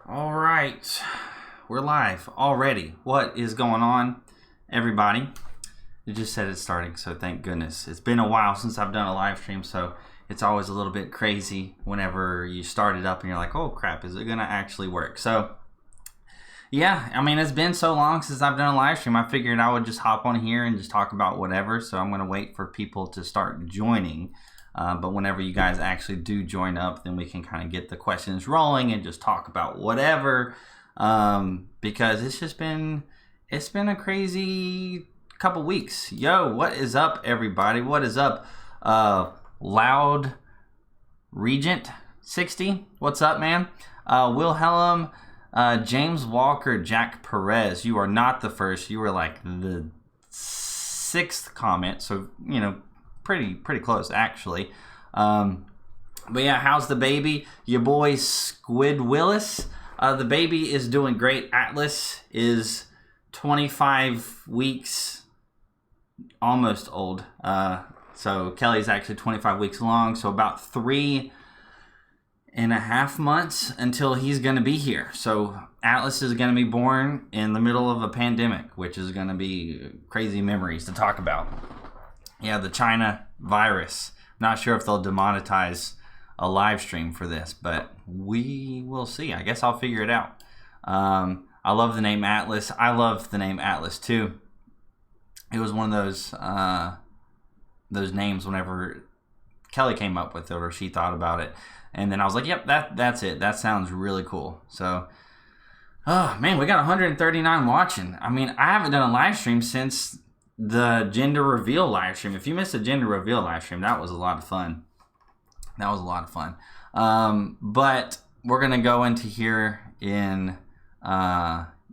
All right, we're live already. What is going on, everybody? It just said it's starting, so thank goodness. It's been a while since I've done a live stream, so it's always a little bit crazy whenever you start it up and you're like, oh crap, is it gonna actually work? So yeah, I mean, it's been so long since I've done a live stream. I figured I would just hop on here and just talk about whatever. So I'm gonna wait for people to start joining. But whenever you guys actually do join up, then we can kind of get the questions rolling and just talk about whatever. Because it's been a crazy couple weeks. Yo, what is up, everybody? What is up? Loud Regent 60. What's up, man? Wilhelm, James Walker, Jack Perez. You are not the first. You were like the sixth comment. So, you know, pretty close actually. But yeah, how's the baby? Your boy Squid Willis. The baby is doing great. Atlas is 25 weeks, almost old. So Kelly's actually 25 weeks along. So about 3.5 months until he's going to be here. So Atlas is going to be born in the middle of a pandemic, which is going to be crazy memories to talk about. Yeah, the China virus. Not sure if they'll demonetize a live stream for this, but we will see. I guess I'll figure it out. I love the name Atlas. I love the name Atlas too. It was one of those names whenever Kelly came up with it or she thought about it. And then I was like, yep, that's it. That sounds really cool. So, oh man, we got 139 watching. I mean, I haven't done a live stream since the gender reveal live stream. If you missed a gender reveal live stream, that was a lot of fun. But we're going to go into here in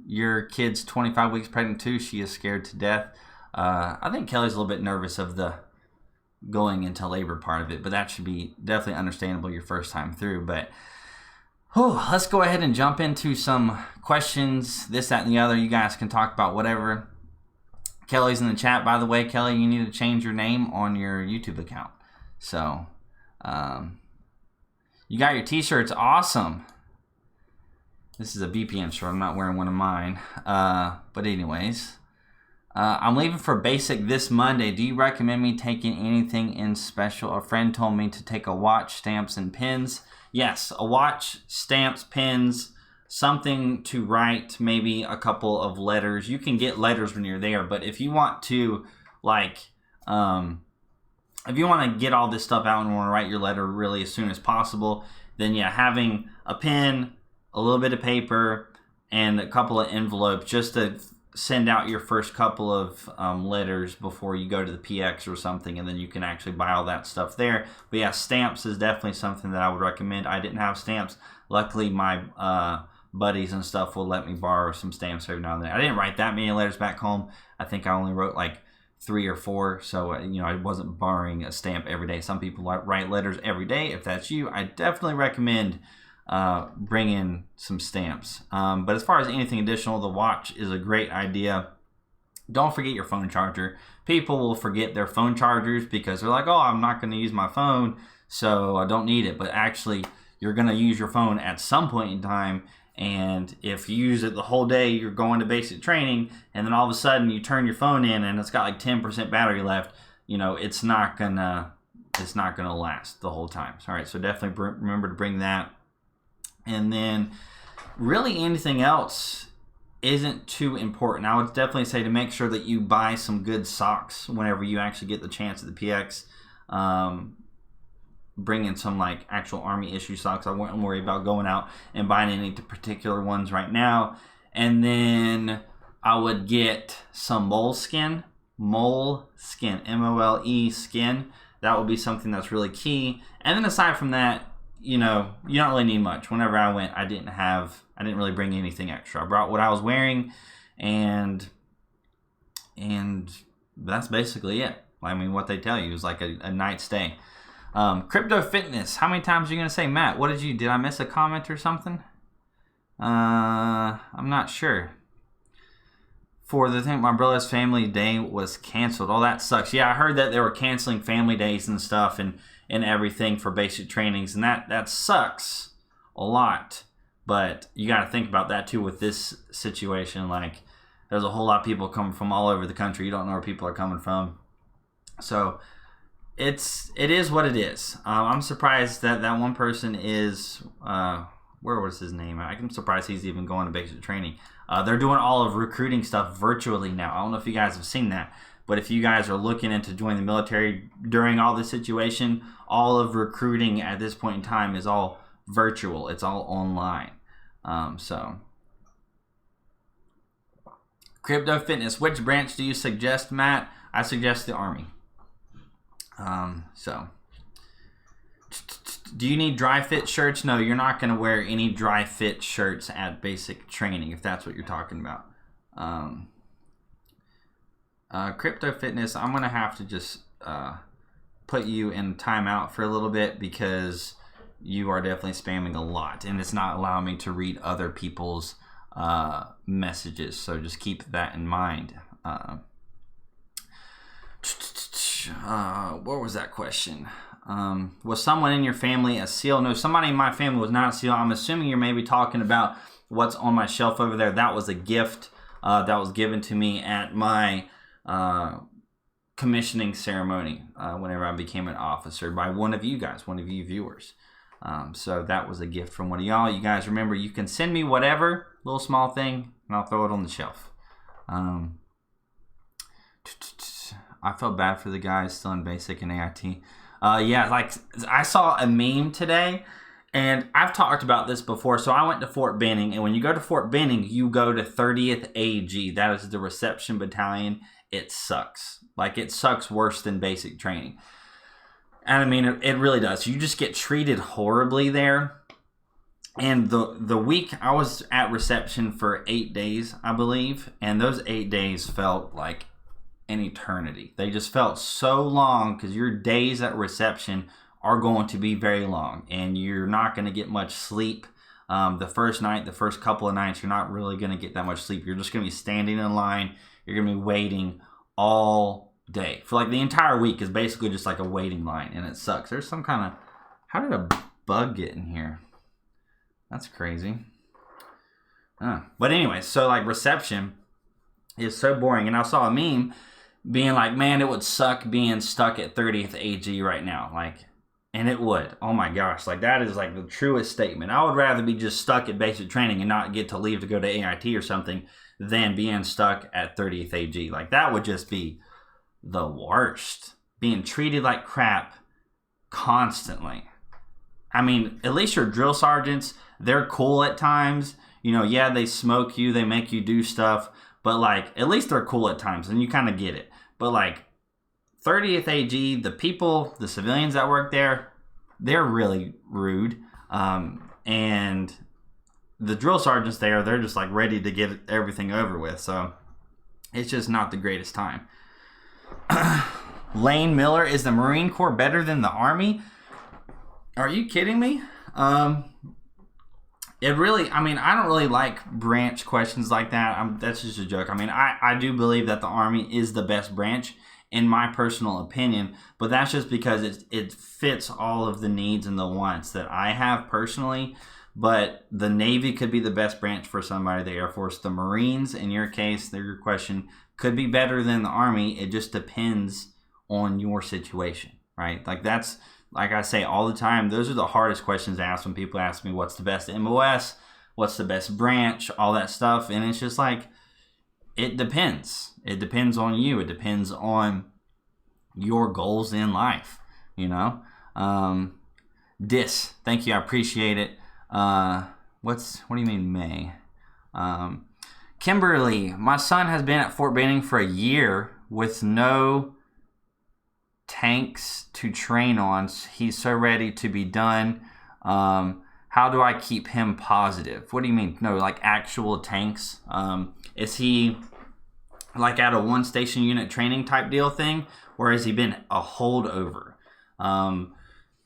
your kid's 25 weeks pregnant too. She is scared to death. I think Kelly's a little bit nervous of the going into labor part of it, but that should be definitely understandable your first time through. But let's go ahead and jump into some questions, this, that, and the other. You guys can talk about whatever. Kelly's in the chat, by the way. Kelly, you need to change your name on your YouTube account. So, you got your t-shirts. Awesome. This is a BPM shirt. I'm not wearing one of mine. But anyways, I'm leaving for basic this Monday. Do you recommend me taking anything in special? A friend told me to take a watch, stamps, and pens. Yes, a watch, stamps, pens, something to write, maybe a couple of letters. You can get letters when you're there, but if you want to, like, if you want to get all this stuff out and want to write your letter really as soon as possible, then yeah, having a pen, a little bit of paper, and a couple of envelopes just to send out your first couple of letters before you go to the PX or something, and then you can actually buy all that stuff there. But yeah, stamps is definitely something that I would recommend. I didn't have stamps. Luckily, my buddies and stuff will let me borrow some stamps every now and then. I didn't write that many letters back home. I think I only wrote like 3 or 4, so you know, I wasn't borrowing a stamp every day. Some people write letters every day. If that's you, I definitely recommend bringing some stamps. But as far as anything additional, the watch is a great idea. Don't forget your phone charger. People will forget their phone chargers because they're like, oh, I'm not going to use my phone, so I don't need it. But actually, you're going to use your phone at some point in time. And if you use it the whole day, you're going to basic training, and then all of a sudden you turn your phone in and it's got like 10% battery left, you know, it's not gonna last the whole time. All right, so definitely remember to bring that. And then really anything else isn't too important. I would definitely say to make sure that you buy some good socks whenever you actually get the chance at the PX. Bring in some like actual Army issue socks. I wouldn't worry about going out and buying any particular ones right now. And then I would get some moleskin, M-O-L-E skin. That would be something that's really key. And then aside from that, you know, you don't really need much. Whenever I went, I didn't really bring anything extra. I brought what I was wearing, and that's basically it. I mean, what they tell you is like a night stay. Crypto fitness. How many times are you going to say, Matt? Did I miss a comment or something? I'm not sure. For the thing, my brother's family day was canceled. Oh, that sucks. Yeah, I heard that they were canceling family days and stuff and everything for basic trainings, and that sucks a lot. But you got to think about that too with this situation. Like, there's a whole lot of people coming from all over the country. You don't know where people are coming from. So it is what it is. I'm surprised that one person is, where was his name? I'm surprised he's even going to basic training. They're doing all of recruiting stuff virtually now. I don't know if you guys have seen that, but if you guys are looking into joining the military during all this situation, all of recruiting at this point in time is all virtual. It's all online. So crypto fitness, which branch do you suggest, Matt? I suggest the Army. So do you need dry fit shirts? No, you're not going to wear any dry fit shirts at basic training, if that's what you're talking about. Crypto fitness, I'm going to have to just put you in timeout for a little bit, because you are definitely spamming a lot, and it's not allowing me to read other people's messages. So just keep that in mind. What was that question? Was someone in your family a SEAL? No, somebody in my family was not a SEAL. I'm assuming you're maybe talking about what's on my shelf over there. That was a gift that was given to me at my commissioning ceremony whenever I became an officer by one of you guys, one of you viewers. So that was a gift from one of y'all. You guys remember, you can send me whatever, little small thing, and I'll throw it on the shelf. I felt bad for the guys still in basic and AIT. Yeah, like I saw a meme today, and I've talked about this before. So I went to Fort Benning, and when you go to Fort Benning, you go to 30th AG. That is the reception battalion. It sucks. Like, it sucks worse than basic training. And I mean, it really does. You just get treated horribly there. And the week I was at reception for 8 days, I believe, and those 8 days felt like an eternity. They just felt so long, because your days at reception are going to be very long, and you're not going to get much sleep. The first night, the first couple of nights, you're not really going to get that much sleep. You're just going to be standing in line. You're going to be waiting all day. For like the entire week is basically just like a waiting line, and it sucks. There's some kind of, how did a bug get in here? That's crazy. But anyway, so like reception is so boring. And I saw a meme being like, man, it would suck being stuck at 30th AG right now. Like, and it would. Oh my gosh. Like, that is like the truest statement. I would rather be just stuck at basic training and not get to leave to go to AIT or something than being stuck at 30th AG. Like, that would just be the worst. Being treated like crap constantly. I mean, at least your drill sergeants, they're cool at times. You know, yeah, they smoke you, they make you do stuff, but like, at least they're cool at times, and you kind of get it. But like 30th AG, the people, the civilians that work there, they're really rude. And the drill sergeants there, they're just like ready to get everything over with. So it's just not the greatest time. Lane Miller, is the Marine Corps better than the Army? Are you kidding me? It really, I mean, I don't really like branch questions like that. That's just a joke. I mean, I do believe that the Army is the best branch, in my personal opinion, but that's just because it fits all of the needs and the wants that I have personally. But the Navy could be the best branch for somebody. The Air Force, the Marines, in your case, your question, could be better than the Army. It just depends on your situation, right? Like, that's, like I say all the time, those are the hardest questions to ask when people ask me what's the best MOS, what's the best branch, all that stuff. And it's just like, it depends. It depends on you. It depends on your goals in life, you know? Thank you. I appreciate it. What do you mean May? Kimberly, my son has been at Fort Benning for a year with no tanks to train on. He's so ready to be done. How do I keep him positive? What do you mean? No, like actual tanks? Is he like at a one station unit training type deal thing, or has he been a holdover?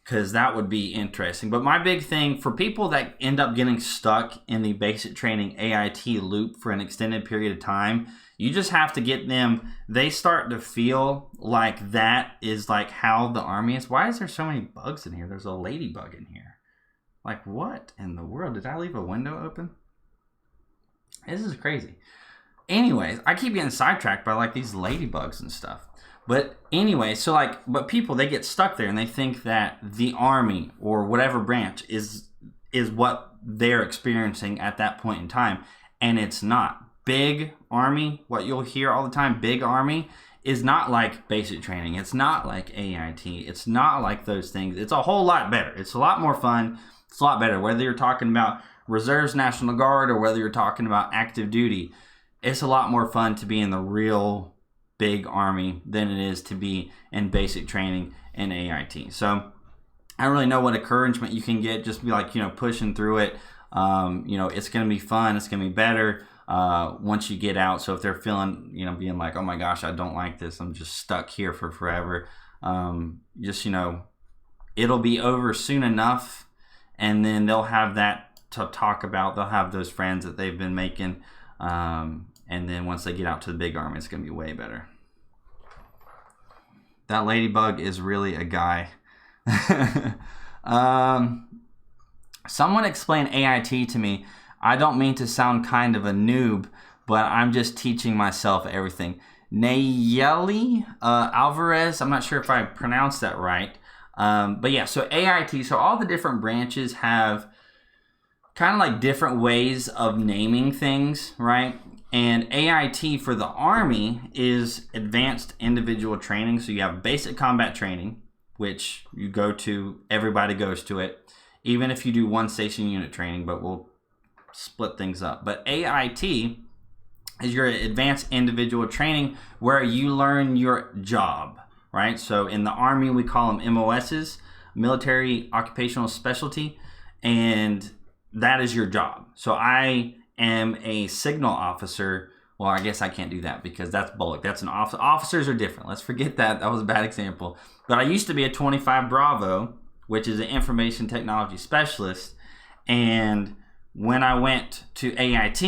Because that would be interesting. But my big thing for people that end up getting stuck in the basic training AIT loop for an extended period of time, you just have to get them, they start to feel like that is like how the Army is. Why is there so many bugs in here? There's a ladybug in here. Like, what in the world? Did I leave a window open? This is crazy. Anyways, I keep getting sidetracked by like these ladybugs and stuff. But anyway, so like, but people, they get stuck there and they think that the Army or whatever branch is what they're experiencing at that point in time. And it's not. Big Army, what you'll hear all the time, big Army, is not like basic training. It's not like AIT. It's not like those things. It's a whole lot better. It's a lot more fun. It's a lot better. Whether you're talking about Reserves, National Guard, or whether you're talking about active duty, it's a lot more fun to be in the real big Army than it is to be in basic training and AIT. So I don't really know what encouragement you can get. Just be like, pushing through it. It's going to be fun. It's going to be better once you get out. So if they're feeling, being like, oh my gosh, I don't like this, I'm just stuck here for forever. It'll be over soon enough. And then they'll have that to talk about. They'll have those friends that they've been making. And then once they get out to the big Army, it's going to be way better. That ladybug is really a guy. Someone explain AIT to me. I don't mean to sound kind of a noob, but I'm just teaching myself everything. Nayeli Alvarez, I'm not sure if I pronounced that right. But yeah, so AIT, so all the different branches have kind of like different ways of naming things, right? And AIT for the Army is Advanced Individual Training. So you have basic combat training, which you go to, everybody goes to it, even if you do one station unit training, but we'll split things up. But AIT is your Advanced Individual Training, where you learn your job, right? So in the Army, we call them MOSs, Military Occupational Specialty, and that is your job. So I am a signal officer. Well, I guess I can't do that because that's bullock. That's an officer. Officers are different. Let's forget that. That was a bad example. But I used to be a 25 Bravo, which is an information technology specialist. And when I went to AIT,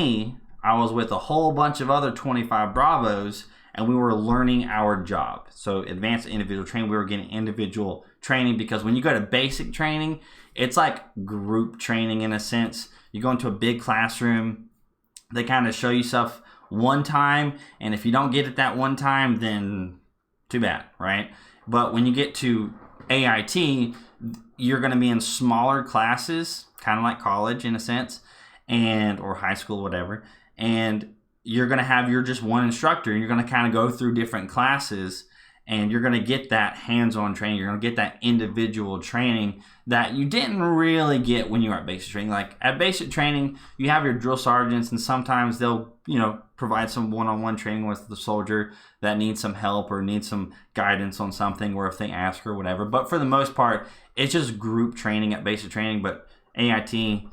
I was with a whole bunch of other 25 Bravos, and we were learning our job. So advanced individual training, we were getting individual training, because when you go to basic training, it's like group training in a sense. You go into a big classroom, they kind of show you stuff one time, and if you don't get it that one time, then too bad, right? But when you get to AIT, you're going to be in smaller classes, kind of like college in a sense, and or high school, whatever, and you're going to have your just one instructor, and you're going to kind of go through different classes, and you're going to get that hands-on training. You're going to get that individual training that you didn't really get when you were at basic training. Like at basic training, you have your drill sergeants, and sometimes they'll, provide some one-on-one training with the soldier that needs some help or needs some guidance on something, or if they ask or whatever. But for the most part, it's just group training at basic training. But AIT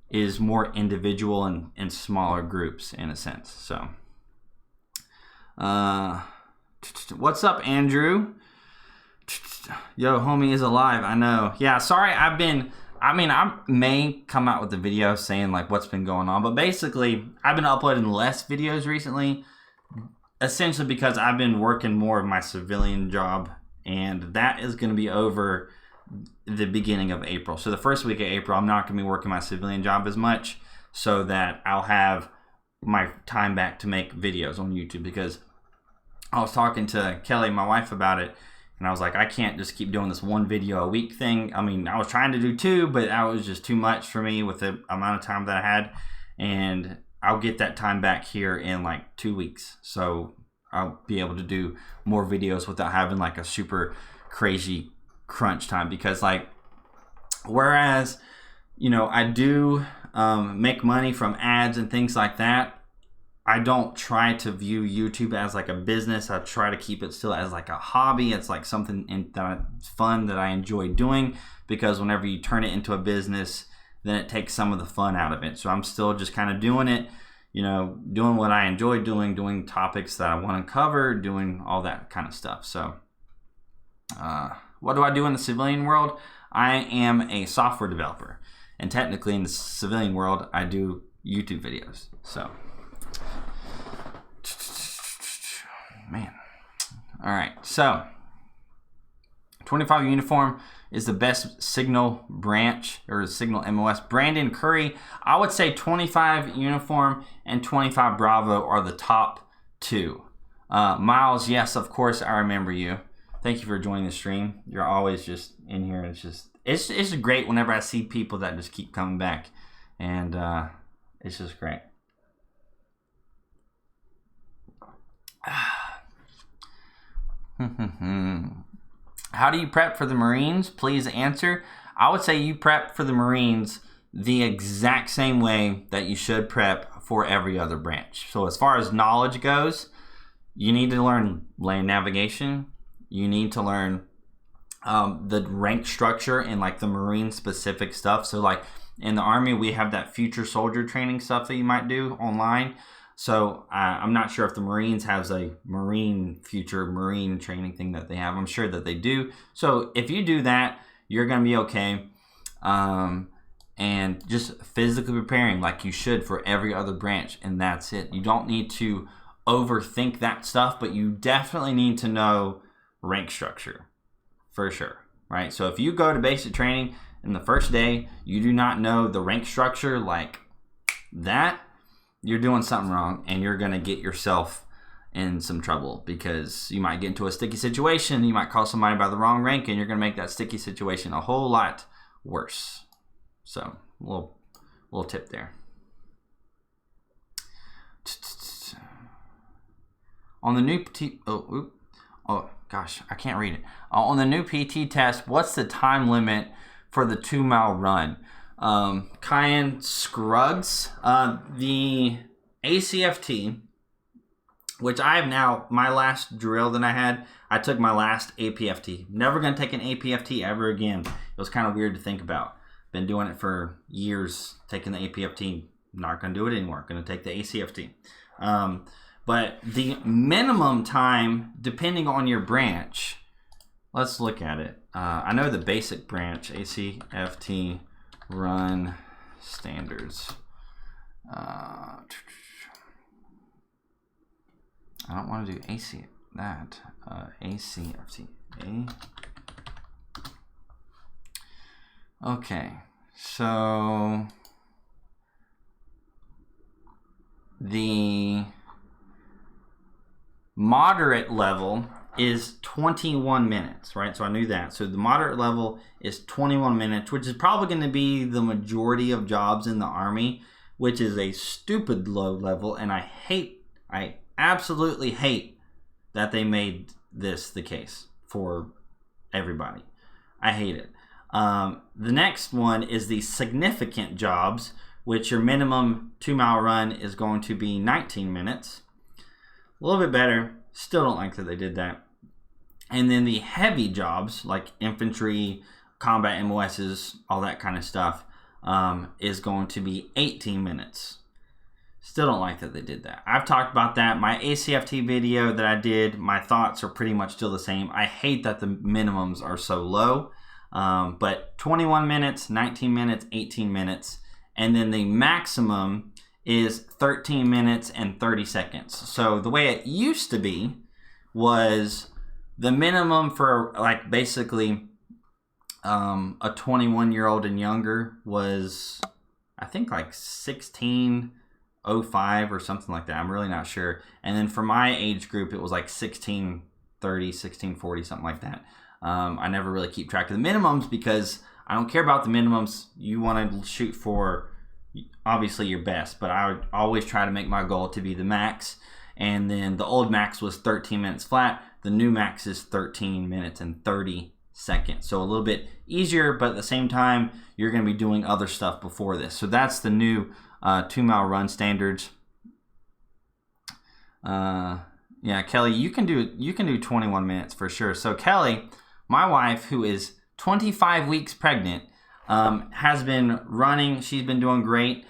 is more individual and in smaller groups in a sense. So, what's up, Andrew? Yo, homie is alive. I know. Yeah, sorry. I may come out with a video saying like what's been going on, but basically I've been uploading less videos recently, essentially because I've been working more of my civilian job, and that is going to be over the beginning of April. So the first week of April, I'm not going to be working my civilian job as much, so that I'll have my time back to make videos on YouTube, because I was talking to Kelly, my wife, about it, and I was like, I can't just keep doing this one video a week thing. I mean, I was trying to do two, but that was just too much for me with the amount of time that I had. And I'll get that time back here in like 2 weeks. So I'll be able to do more videos without having like a super crazy crunch time. Because like, whereas, I do make money from ads and things like that, I don't try to view YouTube as like a business. I try to keep it still as like a hobby. It's like something that's fun that I enjoy doing, because whenever you turn it into a business, then it takes some of the fun out of it. So I'm still just kind of doing it, doing what I enjoy doing topics that I want to cover, doing all that kind of stuff. So what do I do in the civilian world? I am a software developer, and technically in the civilian world, I do YouTube videos. So man. All right. So 25 uniform, is the best signal branch or signal MOS. Brandon Curry, I would say 25 Uniform and 25 Bravo are the top two. Miles, yes, of course, I remember you. Thank you for joining the stream. You're always just in here. It's great whenever I see people that just keep coming back, and it's just great. How do you prep for the Marines? Please answer. I would say you prep for the Marines the exact same way that you should prep for every other branch. So as far as knowledge goes, you need to learn land navigation. You need to learn the rank structure and like the Marine specific stuff. So like in the Army, we have that future soldier training stuff that you might do online. So I'm not sure if the Marines has a future Marine training thing that they have. I'm sure that they do. So if you do that, you're going to be okay. And just physically preparing like you should for every other branch. And that's it. You don't need to overthink that stuff, but you definitely need to know rank structure for sure. Right? So if you go to basic training and the first day, you do not know the rank structure like that, you're doing something wrong, and you're going to get yourself in some trouble because you might get into a sticky situation. You might call somebody by the wrong rank, and you're going to make that sticky situation a whole lot worse. So, little tip there. On the new PT, oh gosh, I can't read it. On the new PT test, what's the time limit for the 2-mile run? Cayenne Scruggs, the ACFT, which I have now, my last drill that I took my last APFT. Never going to take an APFT ever again. It was kind of weird to think about. Been doing it for years, taking the APFT. Not going to do it anymore. Going to take the ACFT. But the minimum time, depending on your branch, let's look at it. I know the basic branch, ACFT run standards. I don't want to do ACFT. Okay, so the moderate level is 21 minutes, right? So I knew that. So the moderate level is 21 minutes, which is probably going to be the majority of jobs in the Army, which is a stupid low level. And I absolutely hate that they made this the case for everybody. I hate it. The next one is the significant jobs, which your minimum 2-mile run is going to be 19 minutes. A little bit better. Still don't like that they did that. And then the heavy jobs, like infantry, combat MOSs, all that kind of stuff, is going to be 18 minutes. Still don't like that they did that. I've talked about that. My ACFT video that I did, my thoughts are pretty much still the same. I hate that the minimums are so low. But 21 minutes, 19 minutes, 18 minutes. And then the maximum is 13 minutes and 30 seconds. So the way it used to be was the minimum for like basically a 21-year-old and younger was, I think, like 16:05 or something like that. I'm really not sure. And then for my age group, it was like 16:30, 16:40, something like that. I never really keep track of the minimums because I don't care about the minimums. You want to shoot for obviously your best, but I would always try to make my goal to be the max. And then the old max was 13 minutes flat. The new max is 13 minutes and 30 seconds. So a little bit easier, but at the same time, you're going to be doing other stuff before this. So that's the new 2-mile run standards. Yeah, Kelly, you can do 21 minutes for sure. So Kelly, my wife, who is 25 weeks pregnant, has been running. She's been doing great.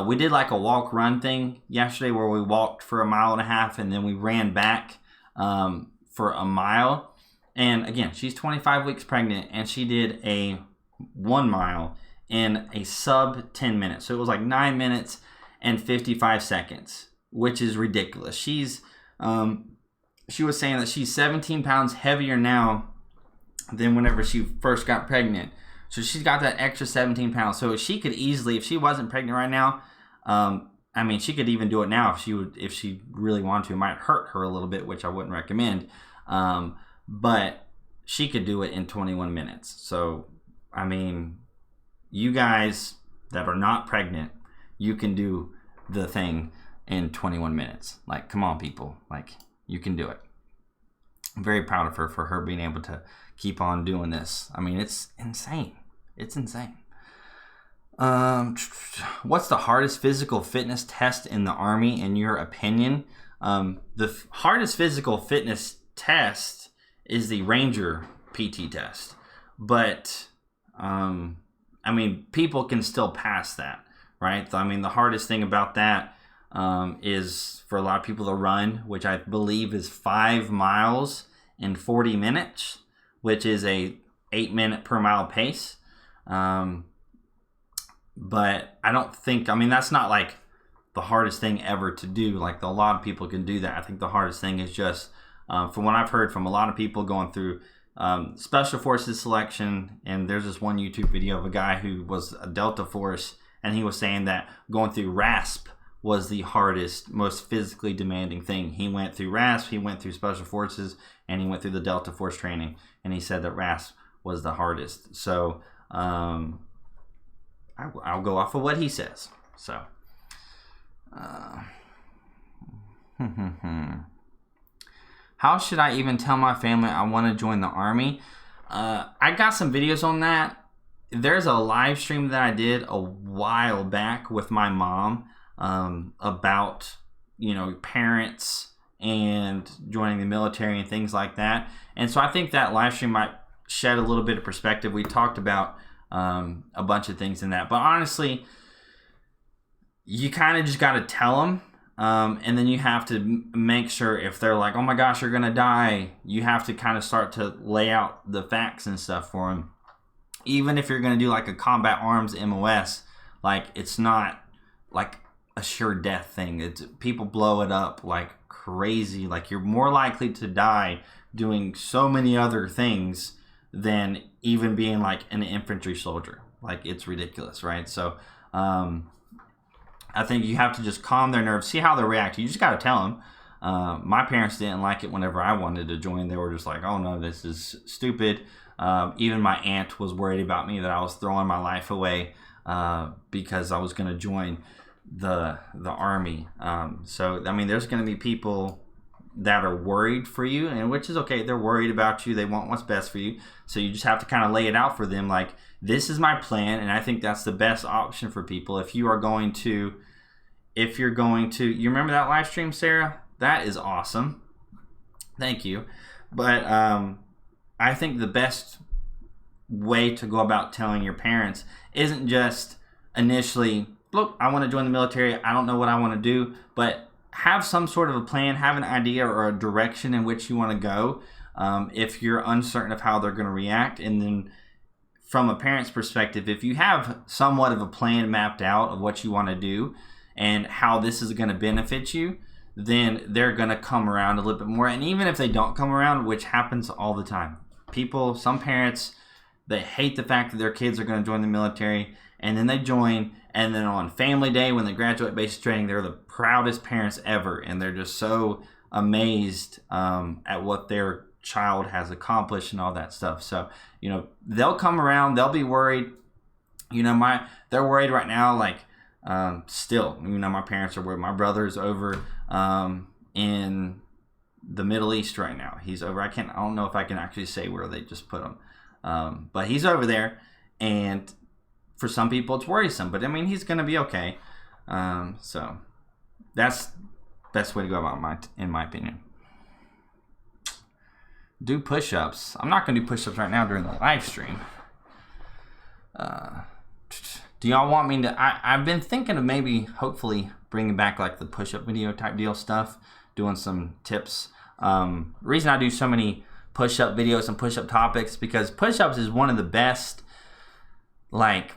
We did like a walk-run thing yesterday where we walked for 1.5 miles and then we ran back for 1 mile. And again, she's 25 weeks pregnant and she did a 1 mile in a sub 10 minutes. So it was like 9 minutes and 55 seconds, which is ridiculous. She was saying that she's 17 pounds heavier now than whenever she first got pregnant. So she's got that extra 17 pounds. So she could easily, if she wasn't pregnant right now, I mean, she could even do it now if she really wanted to. It might hurt her a little bit, which I wouldn't recommend. But she could do it in 21 minutes. So, I mean, you guys that are not pregnant, you can do the thing in 21 minutes. Like, come on, people. Like, you can do it. I'm very proud of her for her being able to keep on doing this. I mean, it's insane. It's insane. What's the hardest physical fitness test in the Army, in your opinion? The hardest physical fitness test is the Ranger PT test. But, I mean, people can still pass that, right? I mean, the hardest thing about that is for a lot of people to run, which I believe is 5 miles in 40 minutes, which is a 8-minute per mile pace. But I don't think, I mean, that's not like the hardest thing ever to do. Like, a lot of people can do that. I think the hardest thing is just, from what I've heard from a lot of people going through Special Forces selection, and there's this one YouTube video of a guy who was a Delta Force, and he was saying that going through RASP was the hardest, most physically demanding thing. He went through RASP, he went through Special Forces, and he went through the Delta Force training, and he said that RASP was the hardest. So, I'll go off of what he says. So, how should I even tell my family I want to join the Army? I got some videos on that. There's a live stream that I did a while back with my mom about, you know, parents and joining the military and things like that. And so I think that live stream might shed a little bit of perspective. We talked about a bunch of things in that. But honestly, you kind of just got to tell them. And then you have to make sure, if they're like, oh my gosh, you're going to die, you have to kind of start to lay out the facts and stuff for them. Even if you're going to do like a combat arms MOS, like, it's not like a sure death thing. It's, people blow it up like crazy. Like, you're more likely to die doing so many other things than even being like an infantry soldier. Like, it's ridiculous, right? So, I think you have to just calm their nerves, see how they react. You just got to tell them. My parents didn't like it whenever I wanted to join. They were just like, oh no, this is stupid. Even my aunt was worried about me, that I was throwing my life away because I was going to join the Army. So, I mean, there's going to be people that are worried for you, and which is okay. They're worried about you. They want what's best for you. So you just have to kind of lay it out for them. Like, this is my plan, and I think that's the best option for people. If you're going to, you remember that live stream, Sarah? That is awesome. Thank you. But I think the best way to go about telling your parents isn't just initially, look, I want to join the military. I don't know what I want to do, but have some sort of a plan, have an idea or a direction in which you want to go. If you're uncertain of how they're going to react, and then from a parent's perspective, if you have somewhat of a plan mapped out of what you want to do and how this is going to benefit you, then they're going to come around a little bit more. And even if they don't come around, which happens all the time, some parents, they hate the fact that their kids are going to join the military, and then they join, and then on family day when they graduate basic training, they're the proudest parents ever, and they're just so amazed at what their child has accomplished and all that stuff. So, you know, they'll come around, they'll be worried. You know, they're worried right now, like, still, you know, my parents are worried. My brother's over in the Middle East right now. He's over, I don't know if I can actually say where they just put him. But he's over there, and for some people it's worrisome, but I mean, he's going to be okay. So that's the best way to go about in my opinion. Do push-ups. I'm not going to do push-ups right now during the live stream. Do y'all want me to? I've been thinking of maybe, hopefully, bringing back like the push-up video type deal stuff, doing some tips. Reason I do so many push-up videos and push-up topics, because push-ups is one of the best, like,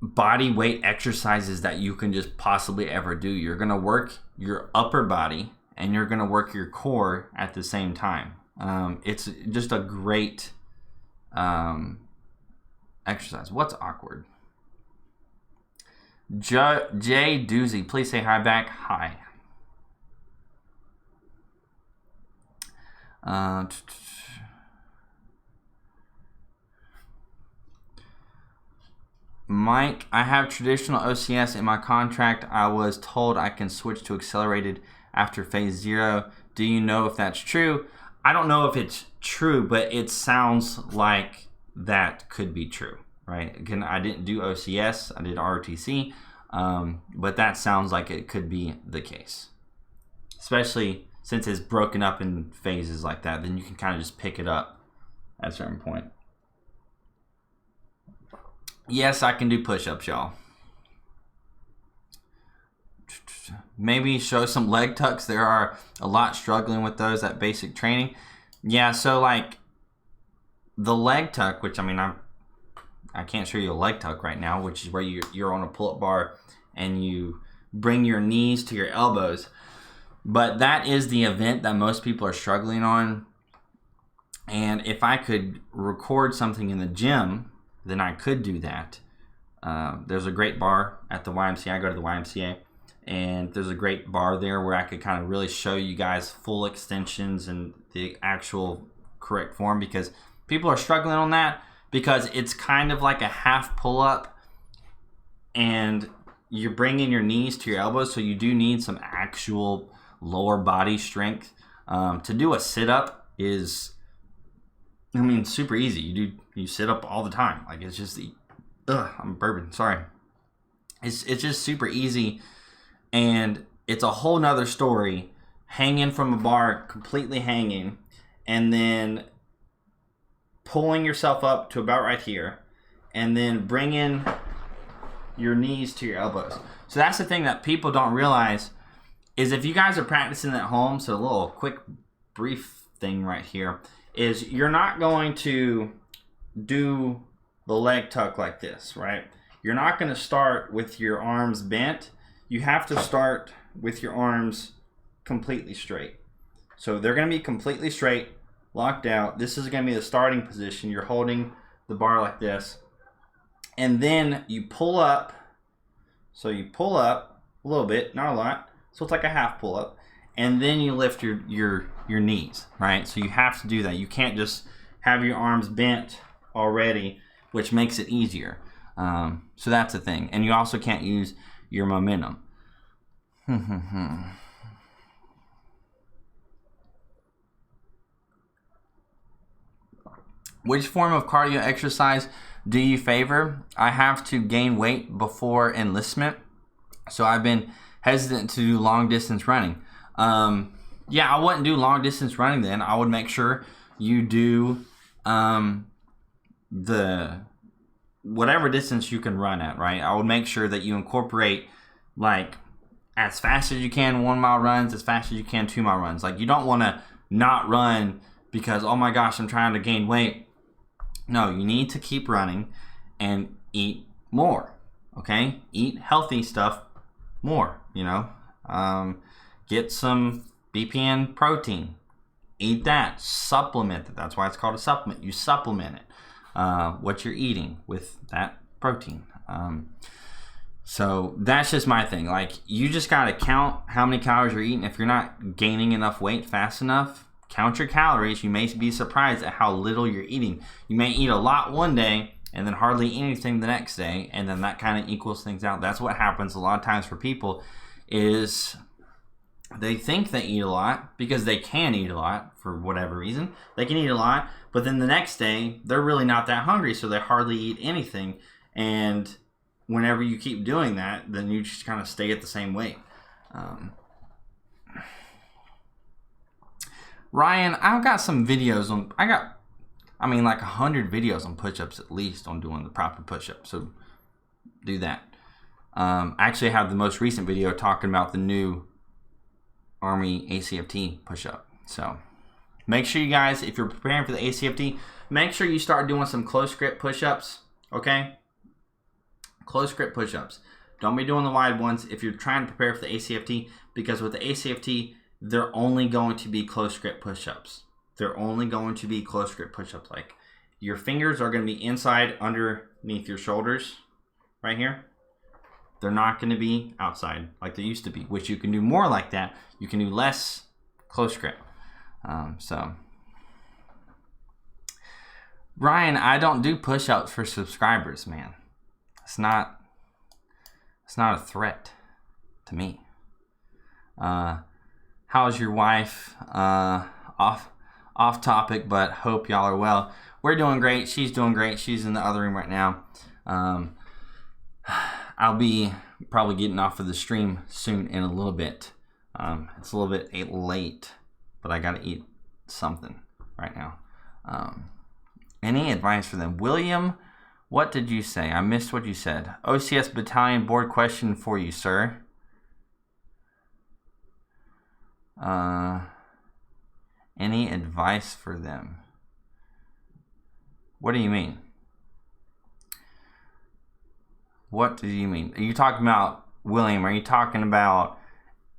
body weight exercises that you can just possibly ever do. You're going to work your upper body and you're going to work your core at the same time. It's just a great exercise. What's awkward? Jay Doozy, please say hi back. Hi. Mike, I have traditional OCS in my contract. I was told I can switch to accelerated after phase 0. Do you know if that's true? I don't know if it's true, but it sounds like that could be true, right? Again, I didn't do OCS, I did ROTC, but that sounds like it could be the case. Especially since it's broken up in phases like that, then you can kind of just pick it up at a certain point. Yes, I can do push-ups, y'all. Maybe show some leg tucks. There are a lot struggling with those at basic training. Yeah, so like the leg tuck, which I mean, I can't show you a leg tuck right now, which is where you're on a pull-up bar and you bring your knees to your elbows. But that is the event that most people are struggling on. And if I could record something in the gym, then I could do that. There's a great bar at the YMCA. I go to the YMCA, and there's a great bar there where I could kind of really show you guys full extensions and the actual correct form, because people are struggling on that because it's kind of like a half pull-up and you're bringing your knees to your elbows, so you do need some actual lower body strength. To do a sit-up is, I mean, super easy. You sit up all the time. Like, it's just I'm burping. Sorry. It's just super easy, and it's a whole nother story. Hanging from a bar, completely hanging, and then pulling yourself up to about right here, and then bringing your knees to your elbows. So that's the thing that people don't realize is if you guys are practicing at home. So a little quick, brief thing right here is you're not going to do the leg tuck like this, right? You're not going to start with your arms bent. You have to start with your arms completely straight. So they're going to be completely straight, locked out. This is going to be the starting position. You're holding the bar like this. And then you pull up. So you pull up a little bit, not a lot. So it's like a half pull up. And then you lift your knees, right? So you have to do that. You can't just have your arms bent already, which makes it easier. So that's the thing. And you also can't use your momentum. Which form of cardio exercise do you favor? I have to gain weight before enlistment, so I've been hesitant to do long distance running. Yeah, I wouldn't do long distance running then. I would make sure you do the whatever distance you can run at, right? I would make sure that you incorporate like as fast as you can 1 mile runs, as fast as you can 2 mile runs. Like, you don't want to not run because, oh my gosh, I'm trying to gain weight. No, you need to keep running and eat more, okay? Eat healthy stuff more, you know? Get some BPN protein. Eat that. Supplement it. That's why it's called a supplement. You supplement it, what you're eating with that protein. So that's just my thing. Like, you just got to count how many calories you're eating. If you're not gaining enough weight fast enough, count your calories. You may be surprised at how little you're eating. You may eat a lot one day and then hardly anything the next day, and then that kind of equals things out. That's what happens a lot of times for people is they think they eat a lot because they can eat a lot for whatever reason. They can eat a lot, but then the next day they're really not that hungry, so they hardly eat anything. And whenever you keep doing that, then you just kind of stay at the same weight. Ryan, I've got some videos on, like 100 videos on push-ups at least on doing the proper push-ups. So do that. I actually have the most recent video talking about the new Army ACFT push-up. So make sure you guys, if you're preparing for the ACFT, make sure you start doing some close grip push-ups, okay? Close grip push-ups. Don't be doing the wide ones if you're trying to prepare for the ACFT, because with the ACFT, they're only going to be close grip push-ups. They're only going to be close grip push-ups. Like, your fingers are going to be inside underneath your shoulders right here. They're not going to be outside like they used to be, which you can do more like that. You can do less close grip. So, Ryan, I don't do push-ups for subscribers, man. It's not a threat to me. How's your wife? Off topic, but hope y'all are well. We're doing great. She's doing great. She's in the other room right now. I'll be probably getting off of the stream soon in a little bit. It's a little bit late, but I gotta eat something right now. Any advice for them? William, what did you say? I missed what you said. OCS Battalion board question for you, sir. Any advice for them? What do you mean? What do you mean? Are you talking about, William, are you talking about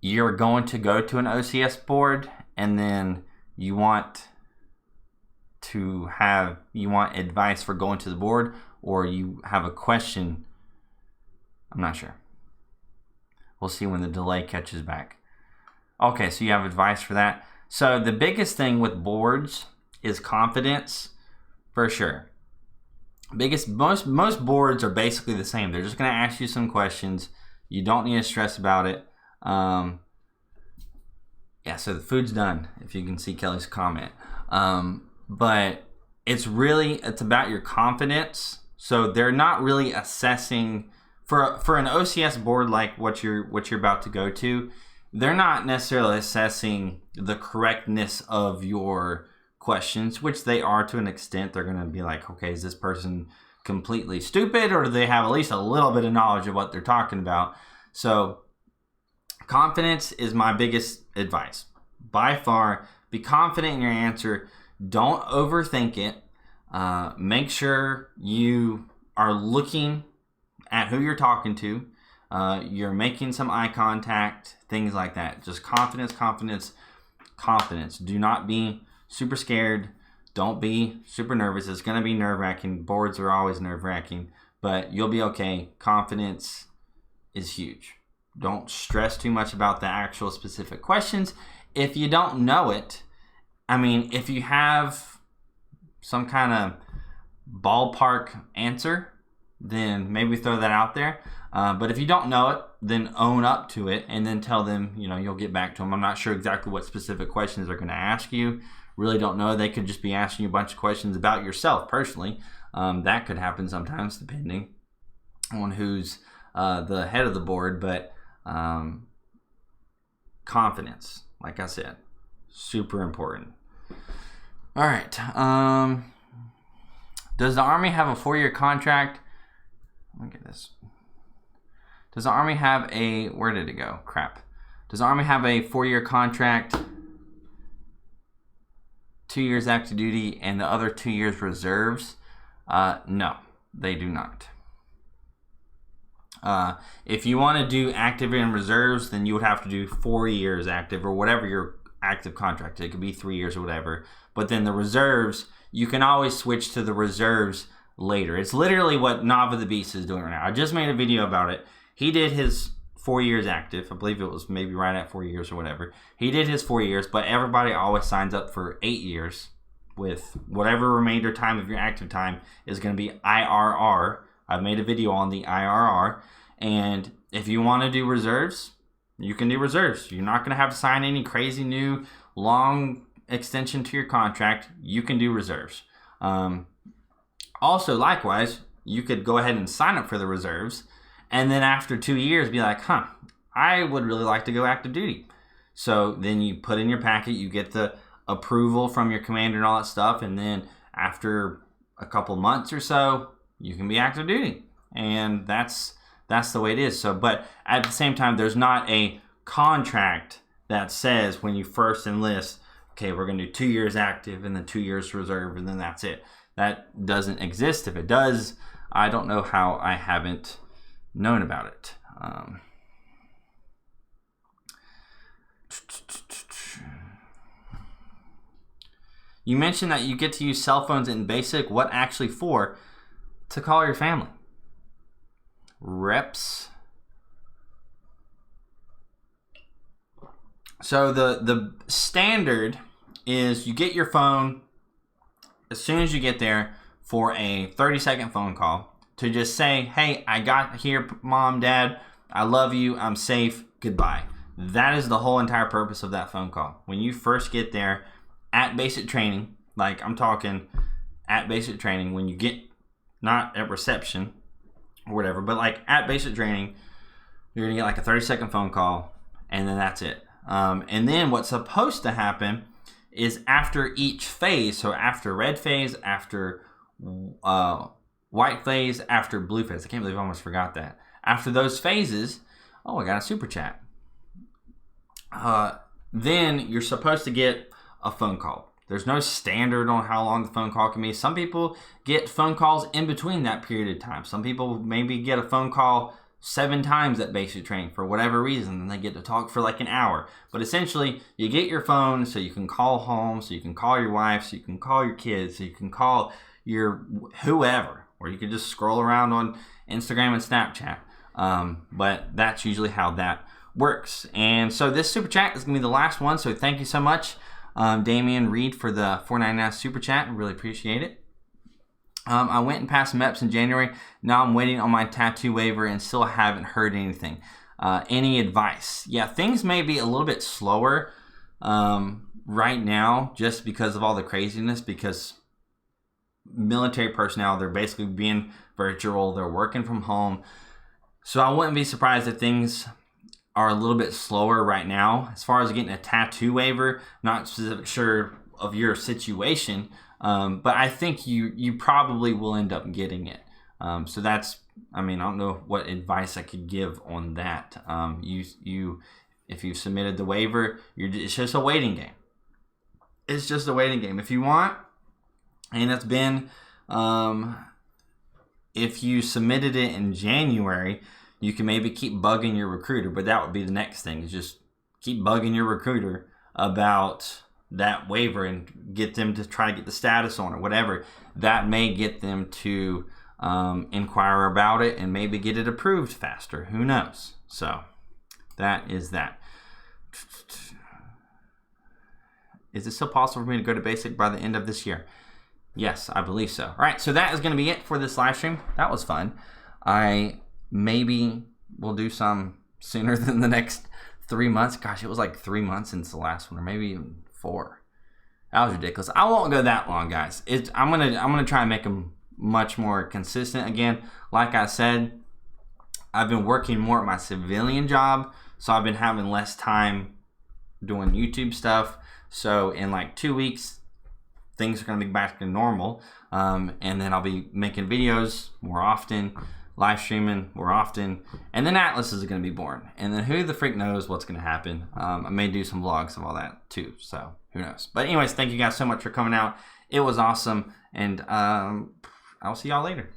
you're going to go to an OCS board and then you want advice for going to the board, or you have a question? I'm not sure. We'll see when the delay catches back. Okay, so you have advice for that. So the biggest thing with boards is confidence, for sure. Most boards are basically the same. They're just going to ask you some questions. You don't need to stress about it. Yeah, so the food's done, if you can see Kelly's comment. But it's about your confidence. So they're not really assessing for an OCS board like what you're about to go to. They're not necessarily assessing the correctness of your questions, which they are to an extent. They're going to be like, okay, is this person completely stupid, or do they have at least a little bit of knowledge of what they're talking about? So confidence is my biggest advice. By far, be confident in your answer. Don't overthink it. Make sure you are looking at who you're talking to. You're making some eye contact, things like that. Just confidence, confidence, confidence. Do not be super scared. Don't be super nervous. It's going to be nerve-wracking. Boards are always nerve-wracking, but you'll be okay. Confidence is huge. Don't stress too much about the actual specific questions. If you don't know it, I mean, if you have some kind of ballpark answer, then maybe throw that out there. But if you don't know it, then own up to it and then tell them, you'll get back to them. I'm not sure exactly what specific questions they're going to ask you. Really don't know. They could just be asking you a bunch of questions about yourself personally. That could happen sometimes depending on who's the head of the board. But confidence, like I said, super important. All right. Does the Army have a 4-year contract? Look at this. Does the Army have where did it go? Crap. Does the Army have a 4-year contract, 2 years active duty, and the other 2 years reserves? No, they do not. If you want to do active and reserves, then you would have to do 4 years active or whatever your active contract. It could be 3 years or whatever. But then the reserves, you can always switch to the reserves later. It's literally what Nava the Beast is doing right now. I just made a video about it. He did his 4 years active. I believe it was maybe right at 4 years or whatever. He did his 4 years, but everybody always signs up for 8 years with whatever remainder time of your active time is going to be IRR. I've made a video on the IRR. And if you want to do reserves, you can do reserves. You're not going to have to sign any crazy new long extension to your contract. You can do reserves. Also, likewise, you could go ahead and sign up for the reserves. And then after 2 years, be like, I would really like to go active duty. So then you put in your packet, you get the approval from your commander and all that stuff. And then after a couple months or so, you can be active duty. And that's the way it is. So, but at the same time, there's not a contract that says when you first enlist, okay, we're going to do 2 years active and then 2 years reserve, and then that's it. That doesn't exist. If it does, I don't know how I haven't known about it. You mentioned that you get to use cell phones in basic. What actually for? To call your family. Reps. So the standard is you get your phone as soon as you get there for a 30-second phone call to just say, hey, I got here, Mom, Dad, I love you, I'm safe, goodbye. That is the whole entire purpose of that phone call. When you first get there at basic training, like I'm talking at basic training, when you get, not at reception or whatever, but like at basic training, you're gonna get like a 30-second phone call, and then that's it. And then what's supposed to happen is after each phase, so after red phase, after white phase, after blue phase. I can't believe I almost forgot that. After those phases, oh, I got a super chat. Then you're supposed to get a phone call. There's no standard on how long the phone call can be. Some people get phone calls in between that period of time. Some people maybe get a phone call 7 times at basic training for whatever reason, and they get to talk for like an hour. But essentially, you get your phone so you can call home, so you can call your wife, so you can call your kids, so you can call your whoever, or you can just scroll around on Instagram and Snapchat. But that's usually how that works. And so this super chat is going to be the last one, so thank you so much, Damian Reed, for the $4.99 super chat. I really appreciate it. I went and passed MEPS in January. Now I'm waiting on my tattoo waiver and still haven't heard anything. Any advice? Yeah, things may be a little bit slower right now just because of all the craziness, because military personnel, they're basically being virtual. They're working from home. So I wouldn't be surprised if things are a little bit slower right now. As far as getting a tattoo waiver, not specific sure of your situation, but I think you probably will end up getting it. So that's, I mean, I don't know what advice I could give on that. If you've submitted the waiver, it's just a waiting game. It's just a waiting game. If you want, and it's been, if you submitted it in January, you can maybe keep bugging your recruiter, but that would be the next thing, is just keep bugging your recruiter about that waiver and get them to try to get the status on it, whatever. That may get them to inquire about it and maybe get it approved faster. Who knows? So that is that. Is it still possible for me to go to basic by the end of this year? Yes, I believe so. All right, so that is going to be it for this live stream. That was fun. I maybe will do some sooner than the next 3 months. Gosh, it was like 3 months since the last one, or maybe even 4. That was ridiculous. I won't go that long, guys. I'm gonna try and make them much more consistent. Again, like I said, I've been working more at my civilian job, so I've been having less time doing YouTube stuff. So in like 2 weeks, things are gonna be back to normal, and then I'll be making videos more often, live streaming more often, and then Atlas is going to be born, and then who the freak knows what's going to happen. I may do some vlogs of all that too, so who knows. But anyways, thank you guys so much for coming out. It was awesome, and I'll see y'all later.